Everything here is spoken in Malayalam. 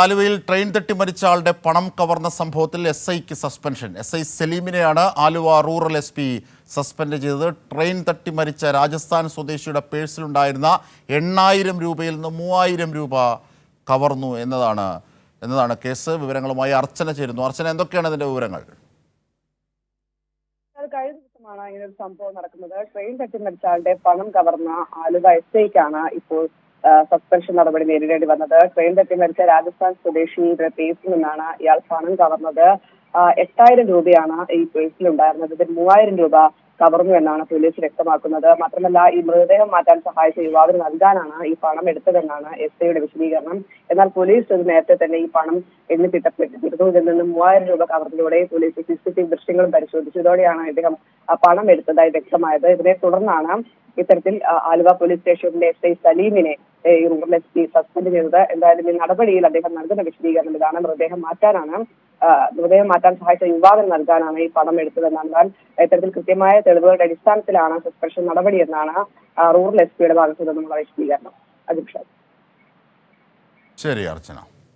ആലുവയിൽ ട്രെയിൻ തട്ടി മരിച്ച ആളുടെ പണം കവർന്ന സംഭവത്തിൽ SIക്ക് സസ്പെൻഷൻ. SI സലീമിനെയാണ് ആലുവ റൂറൽ SP സസ്പെൻഡ് ചെയ്തത്. ട്രെയിൻ തട്ടി മരിച്ച രാജസ്ഥാൻ സ്വദേശിയുടെ പേഴ്സിലുണ്ടായിരുന്ന 8000 രൂപയിൽ നിന്ന് 3000 രൂപ കവർന്നു എന്നതാണ് കേസ്. വിവരങ്ങളുമായി അർച്ചന ചേരുന്നു. അർച്ചന, എന്തൊക്കെയാണ് ഇതിന്റെ വിവരങ്ങൾ? കഴിഞ്ഞ ദിവസമാണ് ഇങ്ങനെ ഒരു സംഭവം നടക്കുന്നത്. ട്രെയിൻ തട്ടി മരിച്ച ആളുടെ പണം കവർന്ന ആലുവ SIക്കാണ് ഇപ്പോൾ സസ്പെൻഷൻ നടപടി നേരിടേണ്ടി വന്നത്. ട്രെയിൻ തട്ടി മരിച്ച രാജസ്ഥാൻ സ്വദേശിയുടെ പേഴ്സിൽ നിന്നാണ് ഇയാൾ പണം കവർന്നത്. 8000 രൂപയാണ് ഈ പേഴ്സിലുണ്ടായിരുന്നത്. ഇതിൽ 3000 രൂപ കവർന്നു എന്നാണ് പോലീസ് വ്യക്തമാക്കുന്നത്. മാത്രമല്ല, ഈ മൃതദേഹം മാറ്റാൻ സഹായിച്ച യുവാവിന് നൽകാനാണ് ഈ പണം എടുത്തതെന്നാണ് SIയുടെ വിശദീകരണം. എന്നാൽ പോലീസ് ഇത് നേരത്തെ തന്നെ ഈ പണം എണ്ണിത്തിട്ടപ്പെട്ടിരുന്നു. ഇതിൽ നിന്ന് 3000 രൂപ കവർന്നതോടെ പോലീസ് CCTV ദൃശ്യങ്ങളും പരിശോധിച്ചതോടെയാണ് ഇദ്ദേഹം പണം എടുത്തതായി വ്യക്തമായത്. ഇതിനെ തുടർന്നാണ് ഇത്തരത്തിൽ ആലുവ പോലീസ് സ്റ്റേഷനിലെ SI സലീമിനെ റൂറൽ SP സസ്പെൻഡ് ചെയ്തത്. എന്തായാലും ഈ നടപടിയിൽ അദ്ദേഹം നൽകുന്ന വിശദീകരണം ഇതാണ്. മൃതദേഹം മാറ്റാൻ സഹായിച്ച യുവാവിന് നൽകാനാണ് ഈ പണം എടുത്തതെന്നാണ്. എന്നാൽ ഇത്തരത്തിൽ കൃത്യമായ തെളിവുകളുടെ അടിസ്ഥാനത്തിലാണ് സസ്പെൻഷൻ നടപടി എന്നാണ് റൂറൽ SPയുടെ ഭാഗത്തു നിന്നുള്ള വിശദീകരണം. ശരി അർച്ചന.